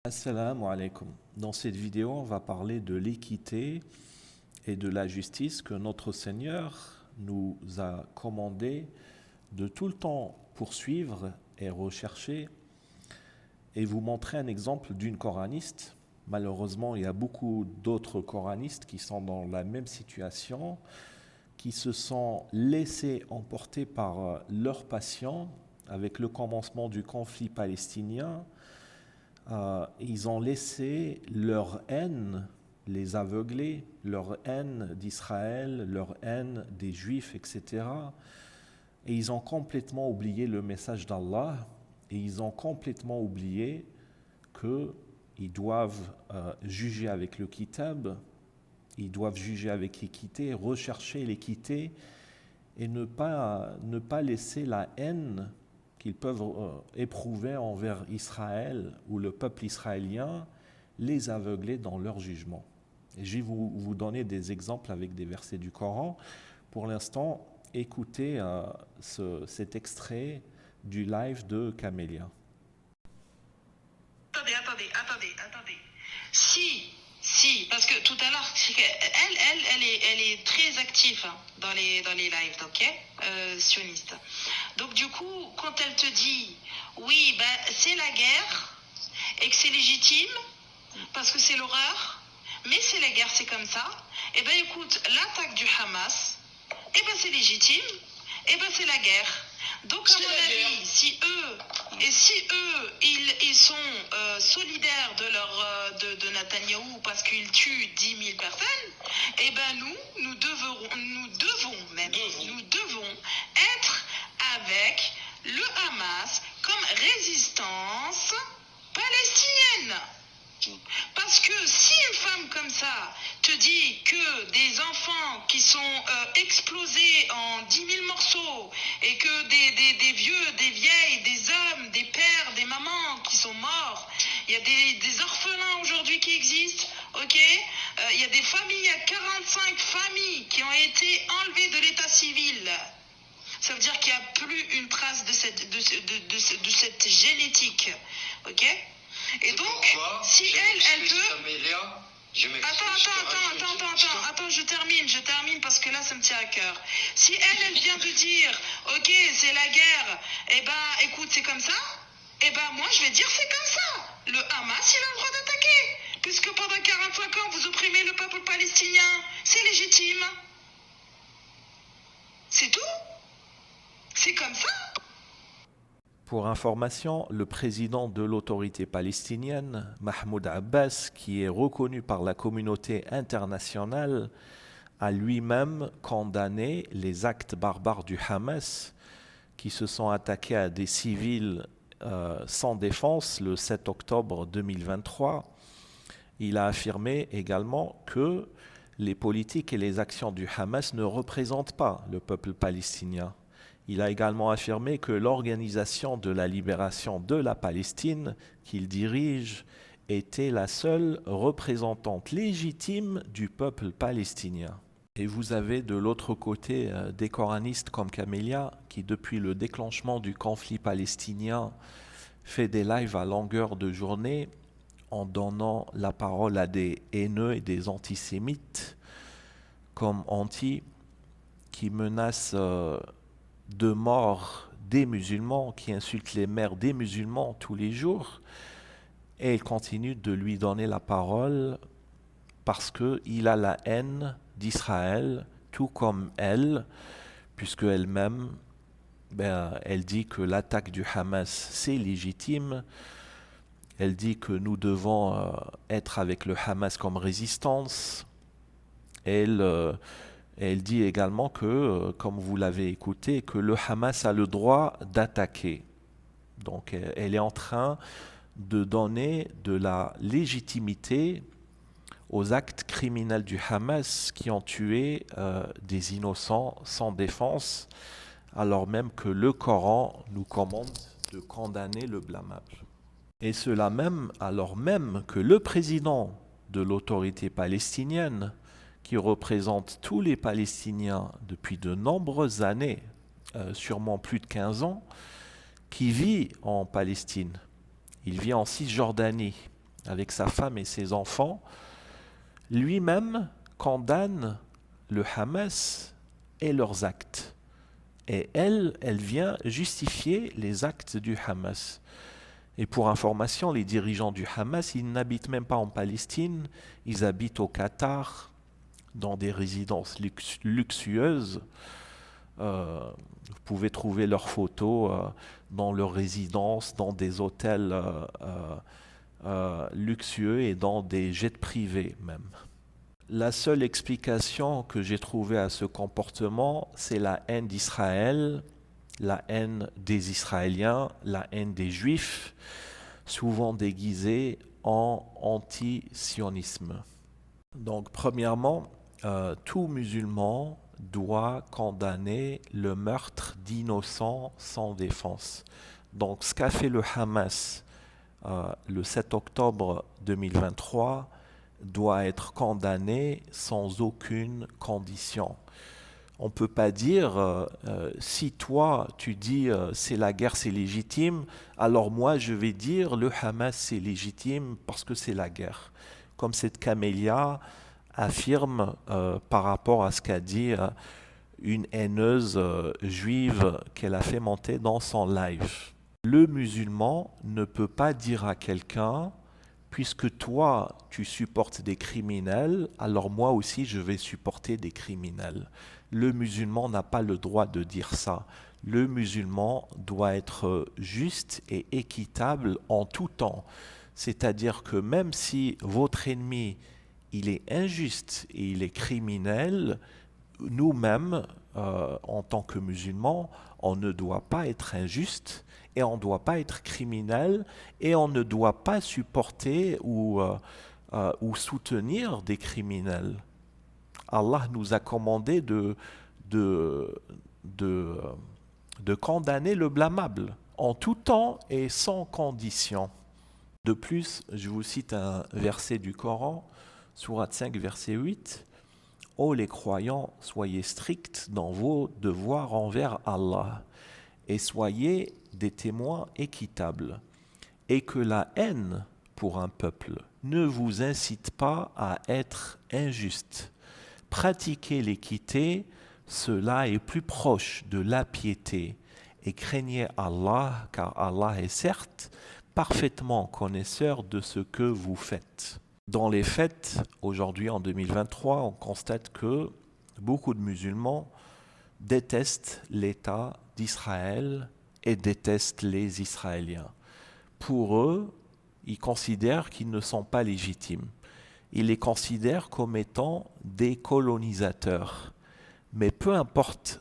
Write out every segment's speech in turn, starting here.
Assalamu alaikum. Dans cette vidéo, on va parler de l'équité et de la justice que notre Seigneur nous a commandé de tout le temps poursuivre et rechercher et vous montrer un exemple d'une coraniste. Malheureusement, il y a beaucoup d'autres coranistes qui sont dans la même situation, qui se sont laissés emporter par leur passion avec le commencement du conflit palestinien. Ils ont laissé leur haine les aveugler, leur haine d'Israël, leur haine des Juifs, etc. Et ils ont complètement oublié le message d'Allah et ils ont complètement oublié qu'ils doivent juger avec le kitab, ils doivent juger avec équité, rechercher l'équité et ne pas laisser la haine qu'ils peuvent éprouver envers Israël ou le peuple israélien les aveugler dans leur jugement. Et je vais vous donner des exemples avec des versets du Coran. Pour l'instant, écoutez cet extrait du live de Camélia. Attendez. Si, parce que tout à l'heure, elle est très active dans les lives, ok, sionistes. Donc du coup, quand elle te dit, oui, c'est la guerre et que c'est légitime parce que c'est l'horreur, mais c'est la guerre, c'est comme ça. Eh ben écoute, l'attaque du Hamas, eh ben c'est légitime, eh ben c'est la guerre. Donc à mon avis, si eux ils sont solidaires de Netanyahou parce qu'ils tuent 10 000 personnes, eh ben nous devons être avec le Hamas comme résistance palestinienne. Parce que si une femme comme ça te dit que des enfants qui sont explosés en 10 000 morceaux et que des vieux, des vieilles, des hommes, des pères, des mamans qui sont morts, il y a des orphelins aujourd'hui qui existent, ok, il y a des familles, il y a 45 familles qui ont été enlevées de l'état civil. Ça veut dire qu'il n'y a plus une trace de cette génétique, ok. Et donc, si elle peut... Attends, je termine parce que là, ça me tient à cœur. Si elle vient de dire, ok, c'est la guerre, eh ben, écoute, c'est comme ça, eh ben, moi, je vais dire, c'est comme ça. Le Hamas, il a le droit d'attaquer. Puisque pendant 45 ans, vous opprimez le peuple palestinien. C'est légitime. C'est tout. C'est comme ça. Pour information, le président de l'autorité palestinienne, Mahmoud Abbas, qui est reconnu par la communauté internationale, a lui-même condamné les actes barbares du Hamas qui se sont attaqués à des civils sans défense le 7 octobre 2023. Il a affirmé également que les politiques et les actions du Hamas ne représentent pas le peuple palestinien. Il a également affirmé que l'organisation de la libération de la Palestine qu'il dirige était la seule représentante légitime du peuple palestinien. Et vous avez de l'autre côté des coranistes comme Camélia qui, depuis le déclenchement du conflit palestinien, fait des lives à longueur de journée en donnant la parole à des haineux et des antisémites comme Anti qui menacent de mort des musulmans, qui insultent les mères des musulmans tous les jours, et il continue de lui donner la parole parce qu'il a la haine d'Israël, tout comme elle, puisque elle-même, elle dit que l'attaque du Hamas, c'est légitime. Elle dit que nous devons être avec le Hamas comme résistance. Elle dit également que, comme vous l'avez écouté, que le Hamas a le droit d'attaquer. Donc elle est en train de donner de la légitimité aux actes criminels du Hamas qui ont tué des innocents sans défense, alors même que le Coran nous commande de condamner le blâmable. Et cela même alors même que le président de l'autorité palestinienne, qui représente tous les Palestiniens depuis de nombreuses années, sûrement plus de 15 ans, qui vit en Palestine. Il vit en Cisjordanie. avec sa femme et ses enfants, lui-même condamne le Hamas et leurs actes. Et elle vient justifier les actes du Hamas. Et pour information, les dirigeants du Hamas, ils n'habitent même pas en Palestine, ils habitent au Qatar, dans des résidences luxueuses. Vous pouvez trouver leurs photos dans leurs résidences, dans des hôtels luxueux et dans des jets privés même. La seule explication que j'ai trouvée à ce comportement, c'est la haine d'Israël, la haine des Israéliens, la haine des Juifs, souvent déguisée en anti-sionisme. Donc, premièrement, tout musulman doit condamner le meurtre d'innocents sans défense. Donc, ce qu'a fait le Hamas le 7 octobre 2023 doit être condamné sans aucune condition. On ne peut pas dire, si toi tu dis c'est la guerre, c'est légitime, alors moi je vais dire le Hamas c'est légitime parce que c'est la guerre. Comme cette camélia affirme par rapport à ce qu'a dit une haineuse juive qu'elle a fait monter dans son live. Le musulman ne peut pas dire à quelqu'un, puisque toi tu supportes des criminels, alors moi aussi je vais supporter des criminels. Le musulman n'a pas le droit de dire ça. Le musulman doit être juste et équitable en tout temps. C'est-à-dire que même si votre ennemi il est injuste et il est criminel, nous-mêmes, en tant que musulmans, on ne doit pas être injuste et on ne doit pas être criminel et on ne doit pas supporter ou soutenir des criminels. Allah nous a commandé de condamner le blâmable en tout temps et sans condition. De plus, je vous cite un verset du Coran, Sourate 5, verset 8. « Ô les croyants, soyez stricts dans vos devoirs envers Allah et soyez des témoins équitables, et que la haine pour un peuple ne vous incite pas à être injuste. Pratiquez l'équité, cela est plus proche de la piété, et craignez Allah, car Allah est certes parfaitement connaisseur de ce que vous faites. » Dans les faits, aujourd'hui en 2023, on constate que beaucoup de musulmans détestent l'État d'Israël et détestent les Israéliens. Pour eux, ils considèrent qu'ils ne sont pas légitimes. Ils les considèrent comme étant des colonisateurs. Mais peu importe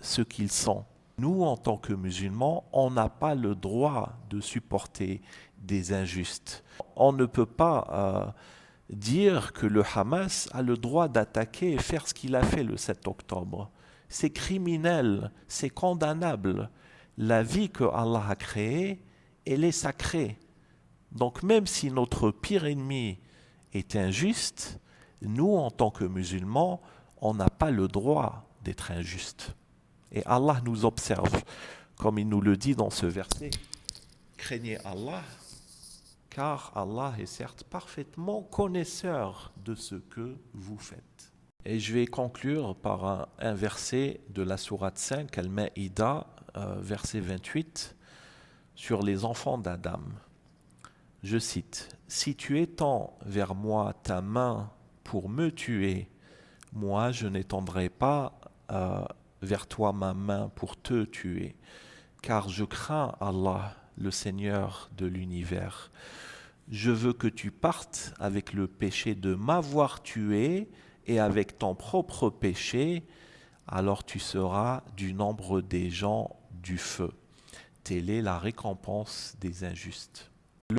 ce qu'ils sont, nous, en tant que musulmans, on n'a pas le droit de supporter des injustes. On ne peut pas dire que le Hamas a le droit d'attaquer et faire ce qu'il a fait le 7 octobre. C'est criminel, c'est condamnable. La vie que Allah a créée, elle est sacrée. Donc même si notre pire ennemi est injuste, nous, en tant que musulmans, on n'a pas le droit d'être injuste. Et Allah nous observe, comme il nous le dit dans ce verset. Craignez Allah, car Allah est certes parfaitement connaisseur de ce que vous faites. Et je vais conclure par un verset de la sourate 5, Al-Maïda, verset 28, sur les enfants d'Adam. Je cite, « Si tu étends vers moi ta main pour me tuer, moi je n'étendrai pas vers toi ma main pour te tuer, car je crains Allah, le Seigneur de l'univers. Je veux que tu partes avec le péché de m'avoir tué et avec ton propre péché, alors tu seras du nombre des gens du feu. Telle est la récompense des injustes. »